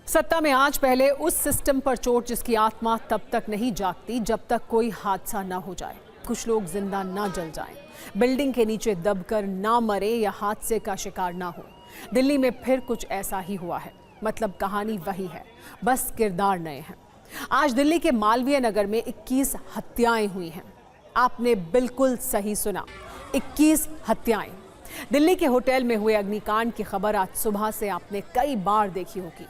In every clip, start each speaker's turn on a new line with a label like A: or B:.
A: सत्ता में आज पहले उस सिस्टम पर चोट जिसकी आत्मा तब तक नहीं जागती जब तक कोई हादसा ना हो जाए, कुछ लोग जिंदा ना जल जाएं, बिल्डिंग के नीचे दबकर ना मरे या हादसे का शिकार ना हो। दिल्ली में फिर कुछ ऐसा ही हुआ है। मतलब कहानी वही है, बस किरदार नए हैं। आज दिल्ली के मालवीय नगर में 21 हत्याएं हुई हैं। आपने बिल्कुल सही सुना, 21 हत्याएं। दिल्ली के होटल में हुए अग्निकांड की खबर आज सुबह से आपने कई बार देखी होगी,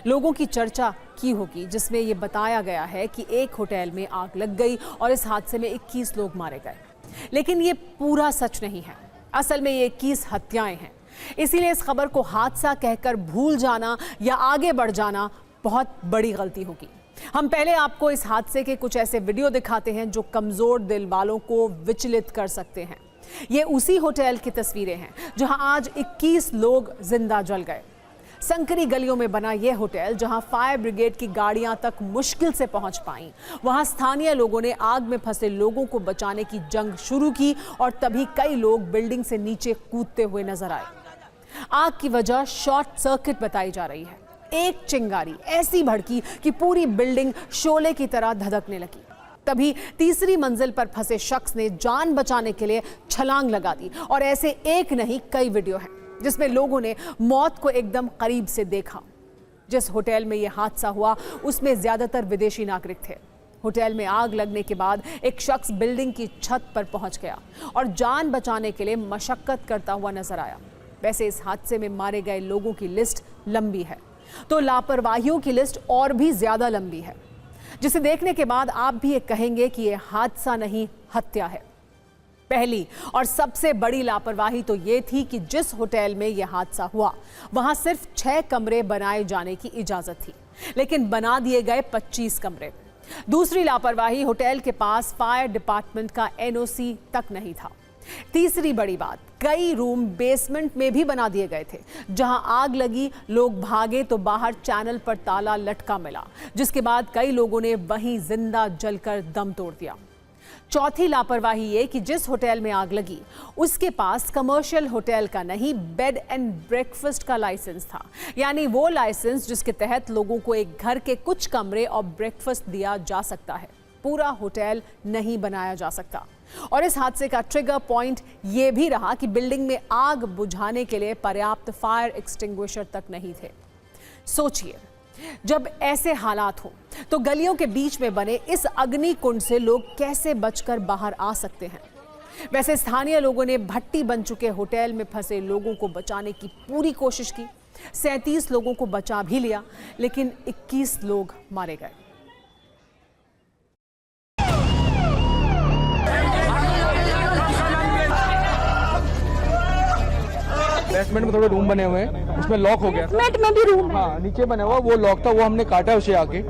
A: लोगों की चर्चा की होगी, जिसमें यह बताया गया है कि एक होटल में आग लग गई और इस हादसे में 21 लोग मारे गए। लेकिन ये पूरा सच नहीं है। असल में ये 21 हत्याएं हैं। इसीलिए इस खबर को हादसा कहकर भूल जाना या आगे बढ़ जाना बहुत बड़ी गलती होगी। हम पहले आपको इस हादसे के कुछ ऐसे वीडियो दिखाते हैं जो कमजोर दिल वालों को विचलित कर सकते हैं। ये उसी होटल की तस्वीरें हैं जहां आज 21 लोग जिंदा जल गए। संकरी गलियों में बना यह होटल, जहां फायर ब्रिगेड की गाड़ियां तक मुश्किल से पहुंच पाईं, वहां स्थानीय लोगों ने आग में फंसे लोगों को बचाने की जंग शुरू की और तभी कई लोग बिल्डिंग से नीचे कूदते हुए नजर आए। आग की वजह शॉर्ट सर्किट बताई जा रही है। एक चिंगारी ऐसी भड़की कि पूरी बिल्डिंग शोले की तरह धधकने लगी। तभी तीसरी मंजिल पर फंसे शख्स ने जान बचाने के लिए छलांग लगा दी और ऐसे एक नहीं कई वीडियो हैं जिसमें लोगों ने मौत को एकदम करीब से देखा। जिस होटल में यह हादसा हुआ उसमें ज्यादातर विदेशी नागरिक थे। होटल में आग लगने के बाद एक शख्स बिल्डिंग की छत पर पहुंच गया और जान बचाने के लिए मशक्कत करता हुआ नजर आया। वैसे इस हादसे में मारे गए लोगों की लिस्ट लंबी है, तो लापरवाहियों की लिस्ट और भी ज्यादा लंबी है, जिसे देखने के बाद आप भी ये कहेंगे कि यह हादसा नहीं, हत्या है। पहली और सबसे बड़ी लापरवाही तो ये थी कि जिस होटल में यह हादसा हुआ वहां सिर्फ 6 कमरे बनाए जाने की इजाजत थी, लेकिन बना दिए गए 25 कमरे। दूसरी लापरवाही, होटल के पास फायर डिपार्टमेंट का एनओसी तक नहीं था। तीसरी बड़ी बात, कई रूम बेसमेंट में भी बना दिए गए थे। जहां आग लगी, लोग भागे तो बाहर चैनल पर ताला लटका मिला, जिसके बाद कई लोगों ने वहीं जिंदा जलकर दम तोड़ दिया। चौथी लापरवाही ये कि जिस होटल में आग लगी उसके पास कमर्शियल होटल का नहीं, बेड एंड ब्रेकफास्ट का लाइसेंस था। यानी वो लाइसेंस जिसके तहत लोगों को एक घर के कुछ कमरे और ब्रेकफास्ट दिया जा सकता है, पूरा होटल नहीं बनाया जा सकता। और इस हादसे का ट्रिगर पॉइंट ये भी रहा कि बिल्डिंग में आग बुझाने के लिए पर्याप्त फायर एक्सटिंग्विशर तक नहीं थे। सोचिए, जब ऐसे हालात हो तो गलियों के बीच में बने इस अग्नि कुंड से लोग कैसे बचकर बाहर आ सकते हैं। वैसे स्थानीय लोगों ने भट्टी बन चुके होटल में फंसे लोगों को बचाने की पूरी कोशिश की। 37 लोगों को बचा भी लिया, लेकिन 21 लोग मारे गए।
B: बेसमेंट में थोड़े रूम बने हुए हैं, उसमें लॉक हो गया।
C: बेसमेंट में भी रूम है?
B: हाँ, नीचे बना हुआ वो लॉक था, वो हमने काटा उसे आके,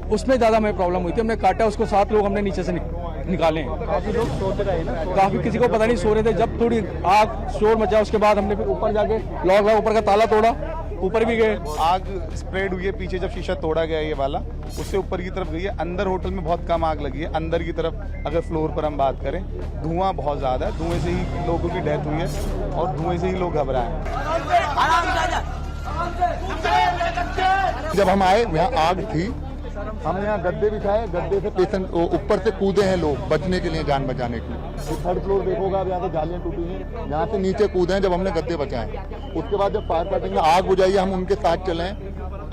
B: उसमें ज्यादा हमें प्रॉब्लम हुई थी। हमने काटा उसको, 7 लोग हमने नीचे से निकाले हैं। काफी लोग सो रहे ना, काफी किसी को पता नहीं सो रहे थे। जब थोड़ी आग शोर मचा उसके बाद हमने फिर ऊपर जाके लॉक लगा, ऊपर का ताला तोड़ा, ऊपर भी गए।
D: आग स्प्रेड हुई है पीछे, जब शीशा तोड़ा गया ये वाला, उससे ऊपर की तरफ गई है। अंदर होटल में बहुत कम आग लगी है। अंदर की तरफ अगर फ्लोर पर हम बात करें, धुआं बहुत ज्यादा है। धुएं से ही लोगों की डेथ हुई है और धुएं से ही लोग घबराए।
E: जब हम आए यहाँ आग थी, हमने यहाँ गद्दे बिछाए, गद्दे से पेशेंट ऊपर से कूदे हैं लोग बचने के लिए, जान बचाने के लिए। तो 3rd फ्लोर देखोगे आप, यहाँ से जालियाँ टूटी हैं, यहाँ से नीचे कूदे हैं जब हमने गद्दे बचाए। उसके बाद जब फायर फाइटिंग ने आग बुझाई है, हम उनके साथ चले।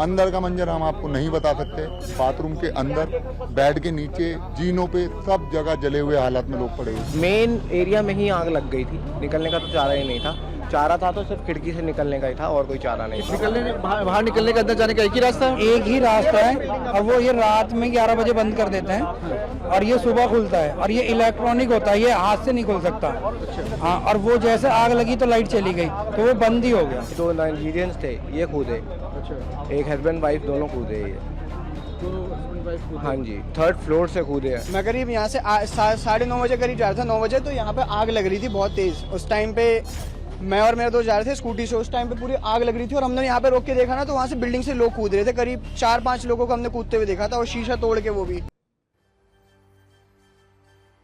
E: अंदर का मंजर हम आपको नहीं बता सकते। बाथरूम के अंदर, बेड के नीचे, जीनों पे, सब जगह जले हुए हालात में लोग पड़े हुए।
F: मेन एरिया में ही आग लग गई थी, निकलने का तो चारा ही नहीं था। चारा था तो सिर्फ खिड़की से निकलने का ही था, और कोई चारा नहीं था।
B: बाहर निकलने का, अंदर जाने का एक ही रास्ता है?
G: एक ही रास्ता है, और वो ये रात में 11 बजे बंद कर देते हैं और ये सुबह खुलता है, और ये इलेक्ट्रॉनिक होता है, ये हाथ से नहीं खुल सकता। हाँ, और वो जैसे आग लगी तो लाइट चली गई तो वो बंद ही हो गया।
F: 2 नाइजीरियंस थे, ये कूदे। एक हस्बैंड वाइफ दोनों कूदे ये। हाँ जी, 3rd फ्लोर से कूदे हैं।
H: मैं करीब यहाँ से 9:30 बजे करीब जा रहा था, 9 बजे, तो यहाँ पे आग लग रही थी बहुत तेज। उस टाइम पे मैं और मेरे दोस्त जा रहे थे स्कूटी से, उस टाइम पे पूरी आग लग रही थी और हमने यहाँ पे रोक के देखा ना, तो वहाँ से बिल्डिंग से लोग कूद रहे थे। करीब 4-5 लोगों को हमने कूदते हुए देखा था, और शीशा तोड़ के वो भी।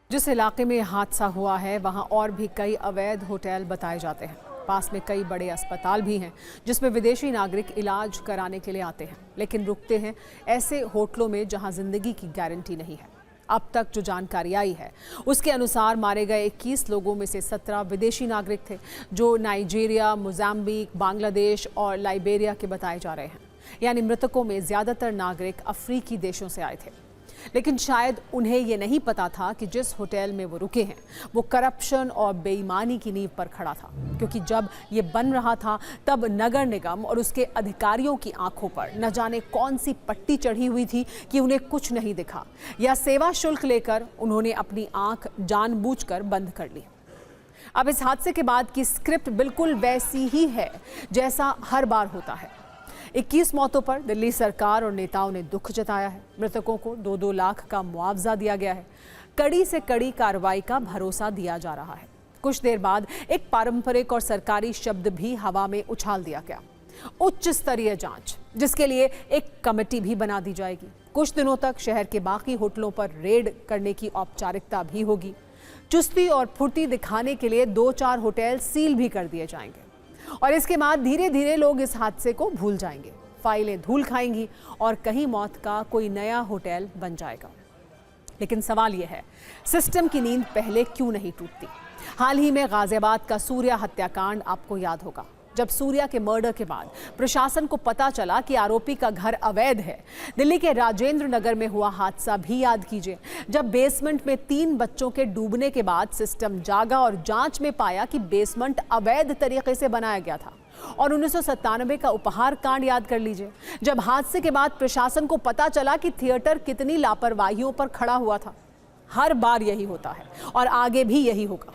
A: जिस इलाके में हादसा हुआ है वहां और भी कई अवैध होटल बताए जाते हैं। पास में कई बड़े अस्पताल भी हैं जिसमें विदेशी नागरिक इलाज कराने के लिए आते हैं, लेकिन रुकते हैं ऐसे होटलों में जहां जिंदगी की गारंटी नहीं है। अब तक जो जानकारी आई है उसके अनुसार मारे गए 21 लोगों में से 17 विदेशी नागरिक थे जो नाइजीरिया, मोजाम्बिक, बांग्लादेश और लाइबेरिया के बताए जा रहे हैं। यानी मृतकों में ज्यादातर नागरिक अफ्रीकी देशों से आए थे। लेकिन शायद उन्हें ये नहीं पता था कि जिस होटल में वो रुके हैं वो करप्शन और बेईमानी की नींव पर खड़ा था, क्योंकि जब ये बन रहा था तब नगर निगम और उसके अधिकारियों की आंखों पर न जाने कौन सी पट्टी चढ़ी हुई थी कि उन्हें कुछ नहीं दिखा, या सेवा शुल्क लेकर उन्होंने अपनी आंख जानबूझकर बंद कर ली। अब इस हादसे के बाद की स्क्रिप्ट बिल्कुल वैसी ही है जैसा हर बार होता है। 21 मौतों पर दिल्ली सरकार और नेताओं ने दुख जताया है। मृतकों को 2-2 लाख का मुआवजा दिया गया है। कड़ी से कड़ी कार्रवाई का भरोसा दिया जा रहा है। कुछ देर बाद एक पारंपरिक और सरकारी शब्द भी हवा में उछाल दिया गया, उच्च स्तरीय जांच, जिसके लिए एक कमेटी भी बना दी जाएगी। कुछ दिनों तक शहर के बाकी होटलों पर रेड करने की औपचारिकता भी होगी। चुस्ती और फुर्ती दिखाने के लिए 2-4 होटल सील भी कर दिए जाएंगे और इसके बाद धीरे धीरे लोग इस हादसे को भूल जाएंगे, फाइलें धूल खाएंगी और कहीं मौत का कोई नया होटल बन जाएगा। लेकिन सवाल यह है, सिस्टम की नींद पहले क्यों नहीं टूटती? हाल ही में गाजियाबाद का सूर्या हत्याकांड आपको याद होगा। जब सूर्या के मर्डर के बाद प्रशासन को पता चला कि आरोपी का घर अवैध है। दिल्ली के राजेंद्र नगर में हुआ हादसा भी याद कीजिए, जब बेसमेंट में 3 बच्चों के डूबने के बाद सिस्टम जागा और जांच में पाया कि बेसमेंट अवैध तरीके से बनाया गया था। और 1997 का उपहार कांड याद कर लीजिए, जब हादसे के बाद प्रशासन को पता चला कि थिएटर कितनी लापरवाहियों पर खड़ा हुआ था। हर बार यही होता है और आगे भी यही होगा।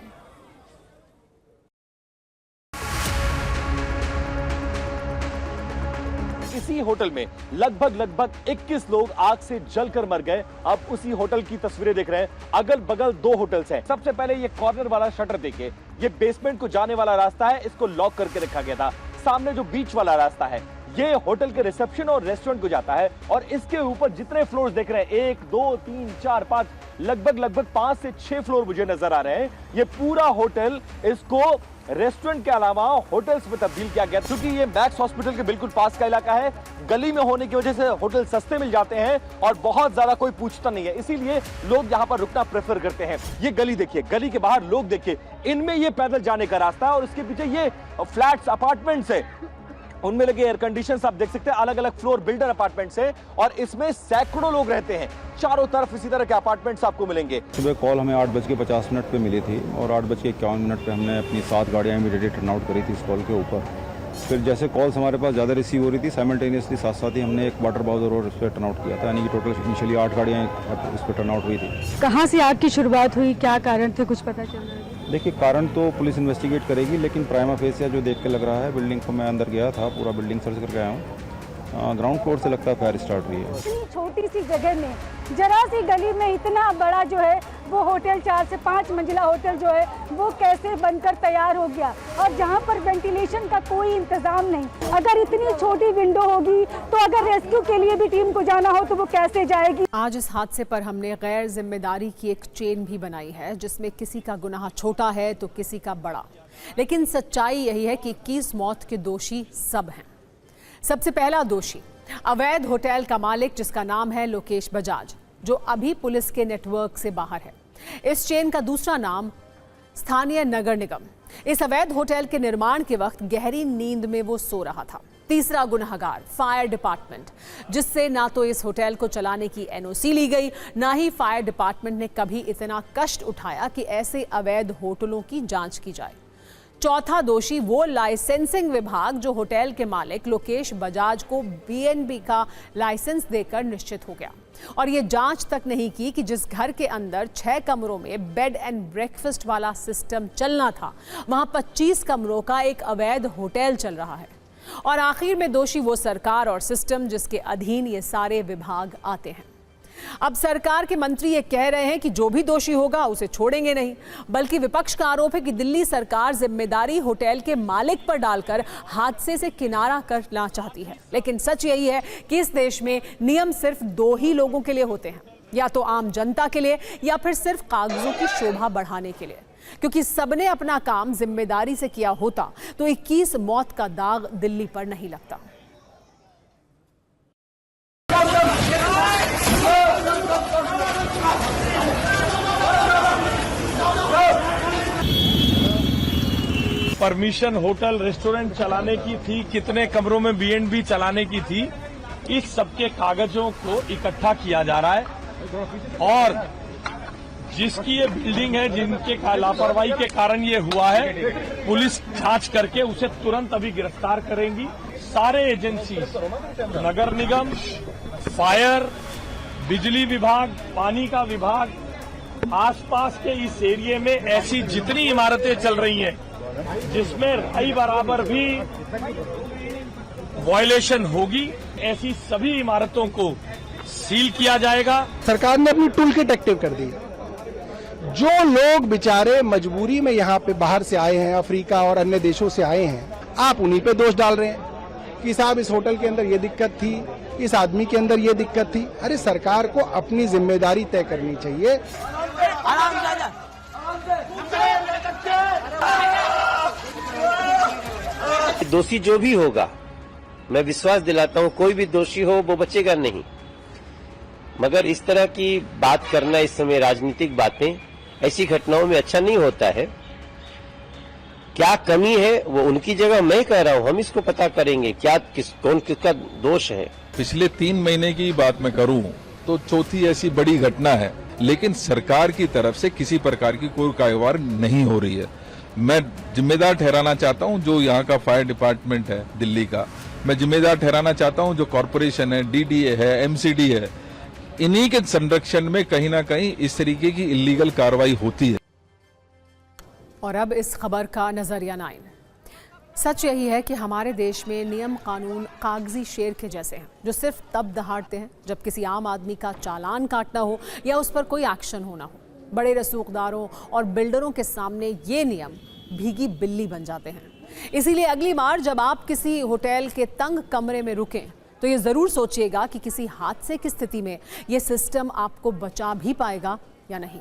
C: इसी होटल में लगभग 21 लोग आग से जलकर मर गए। अब उसी होटल की तस्वीरें देख रहे हैं। अगल बगल 2 होटल्स हैं। सबसे पहले ये कॉर्नर वाला शटर देखिए, ये बेसमेंट को जाने वाला रास्ता है, इसको लॉक करके रखा गया था। सामने जो बीच वाला रास्ता है ये होटल के रिसेप्शन और रेस्टोरेंट को जाता है और इसके ऊपर जितने फ्लोर्स देख रहे हैं 1, 2, 3, 4, 5 लगभग 5 से 6 फ्लोर मुझे नजर आ रहे हैं। ये पूरा होटल इसको रेस्टोरेंट के अलावा होटल्स में तब्दील किया गया, क्योंकि ये मैक्स हॉस्पिटल के बिल्कुल पास का इलाका है। गली में होने की वजह से होटल सस्ते मिल जाते हैं और बहुत ज्यादा कोई पूछता नहीं है, इसीलिए लोग यहाँ पर रुकना प्रेफर करते हैं। ये गली देखिए, गली के बाहर लोग देखिए, इनमें ये पैदल जाने का रास्ता है और उसके पीछे ये फ्लैट्स, अपार्टमेंट्स है, उनमें लगे एयर कंडीशन आप देख सकते हैं, अलग अलग फ्लोर बिल्डर अपार्टमेंट्स हैं और इसमें सैकड़ों लोग रहते हैं। चारों तरफ इसी तरह के अपार्टमेंट्स आपको मिलेंगे।
B: सुबह कॉल हमें 8:50 पे मिली थी और 8:51 पे हमने अपनी 7 गाड़ियाँ इमीडिएटली टर्न आउट करी थी इस कॉल के ऊपर। फिर जैसे कॉल्स हमारे पास ज़्यादा रिसीव हो रही थी, साइमल्टेनियसली साथ साथ ही हमने एक वाटर बाउजर और उस पर टर्न आउट किया था, यानी कि टोटल इनिशियली 8 गाड़ियाँ इस पर टर्न आउट हुई थी।
I: कहाँ से आग की शुरुआत हुई, क्या कारण थे, कुछ पता चल रहा है?
B: देखिए, कारण तो पुलिस इन्वेस्टिगेट करेगी, लेकिन प्राइमा फेसिया जो देख के लग रहा है, बिल्डिंग को मैं अंदर गया था, पूरा बिल्डिंग सर्च करके आया हूँ, ग्राउंड फ्लोर से लगता है फायर स्टार्ट हुई है।
I: इतनी छोटी सी जगह में, जरा सी गली में इतना बड़ा जो है वो होटल, 4 से 5 मंजिला होटल जो है वो कैसे बनकर तैयार हो गया, और जहाँ पर वेंटिलेशन का कोई इंतजाम नहीं। अगर इतनी छोटी विंडो होगी तो अगर रेस्क्यू के लिए भी टीम को जाना हो तो वो कैसे जाएगी?
A: आज इस हादसे पर हमने गैर जिम्मेदारी की एक चेन भी बनाई है, जिसमें किसी का गुनाह छोटा है तो किसी का बड़ा। लेकिन सच्चाई यही है कि 21 मौत के दोषी सब हैं। सबसे पहला दोषी अवैध होटल का मालिक, जिसका नाम है लोकेश बजाज, जो अभी पुलिस के नेटवर्क से बाहर है। इस चेन का दूसरा नाम स्थानीय नगर निगम। इस अवैध होटल के निर्माण के वक्त गहरी नींद में वो सो रहा था। तीसरा गुनहगार फायर डिपार्टमेंट, जिससे ना तो इस होटल को चलाने की एनओसी ली गई, ना ही फायर डिपार्टमेंट ने कभी इतना कष्ट उठाया कि ऐसे अवैध होटलों की जांच की जाए। चौथा दोषी वो लाइसेंसिंग विभाग, जो होटल के मालिक लोकेश बजाज को बीएनबी का लाइसेंस देकर निश्चित हो गया और ये जांच तक नहीं की कि जिस घर के अंदर 6 कमरों में बेड एंड ब्रेकफास्ट वाला सिस्टम चलना था, वहां 25 कमरों का एक अवैध होटल चल रहा है। और आखिर में दोषी वो सरकार और सिस्टम जिसके अधीन ये सारे विभाग आते हैं। अब सरकार के मंत्री ये कह रहे हैं कि जो भी दोषी होगा उसे छोड़ेंगे नहीं, बल्कि विपक्ष का आरोप है कि दिल्ली सरकार जिम्मेदारी होटल के मालिक पर डालकर हादसे से किनारा करना चाहती है। लेकिन सच यही है कि इस देश में नियम सिर्फ 2 ही लोगों के लिए होते हैं, या तो आम जनता के लिए या फिर सिर्फ कागजों की शोभा बढ़ाने के लिए। क्योंकि सबने अपना काम जिम्मेदारी से किया होता तो 21 मौत का दाग दिल्ली पर नहीं लगता।
C: परमिशन होटल रेस्टोरेंट चलाने की थी, कितने कमरों में B&B चलाने की थी, इस सबके कागजों को इकट्ठा किया जा रहा है और जिसकी ये बिल्डिंग है, जिनके लापरवाही के कारण ये हुआ है, पुलिस जांच करके उसे तुरंत अभी गिरफ्तार करेंगी। सारे एजेंसी, नगर निगम, फायर, बिजली विभाग, पानी का विभाग, आसपास के इस एरिया में ऐसी जितनी इमारतें चल रही हैं जिसमें राई बराबर भी वायलेशन होगी, ऐसी सभी इमारतों को सील किया जाएगा।
J: सरकार ने अपनी टूल किट एक्टिव कर दी। जो लोग बेचारे मजबूरी में यहाँ पे बाहर से आए हैं, अफ्रीका और अन्य देशों से आए हैं, आप उन्हीं पे दोष डाल रहे हैं कि साहब इस होटल के अंदर ये दिक्कत थी, इस आदमी के अंदर ये दिक्कत थी। अरे सरकार को अपनी जिम्मेदारी तय करनी चाहिए।
K: दोषी जो भी होगा, मैं विश्वास दिलाता हूं कोई भी दोषी हो वो बचेगा नहीं, मगर इस तरह की बात करना, इस समय राजनीतिक बातें ऐसी घटनाओं में अच्छा नहीं होता है। क्या कमी है वो उनकी जगह मैं कह रहा हूं, हम इसको पता करेंगे क्या कौन किसका दोष है।
L: पिछले 3 महीने की बात मैं करूं तो चौथी ऐसी बड़ी घटना है, लेकिन सरकार की तरफ से किसी प्रकार की कोई कार्रवाई नहीं हो रही है। मैं जिम्मेदार ठहराना चाहता हूं जो यहाँ का फायर डिपार्टमेंट है दिल्ली का, मैं जिम्मेदार ठहराना चाहता हूं जो कॉरपोरेशन है, DDA है, MCD है, इन्हीं के संरक्षण में कहीं ना कहीं इस तरीके की इलीगल कार्रवाई होती है।
A: और अब इस खबर का नजरिया 9। सच यही है कि हमारे देश में नियम कानून कागजी शेर के जैसे हैं, जो सिर्फ तब दहाड़ते हैं जब किसी आम आदमी का चालान काटना हो या उस पर कोई एक्शन होना हो। बड़े रसूखदारों और बिल्डरों के सामने ये नियम भीगी बिल्ली बन जाते हैं। इसीलिए अगली बार जब आप किसी होटल के तंग कमरे में रुकें तो ये ज़रूर सोचिएगा कि किसी हादसे की स्थिति में ये सिस्टम आपको बचा भी पाएगा या नहीं।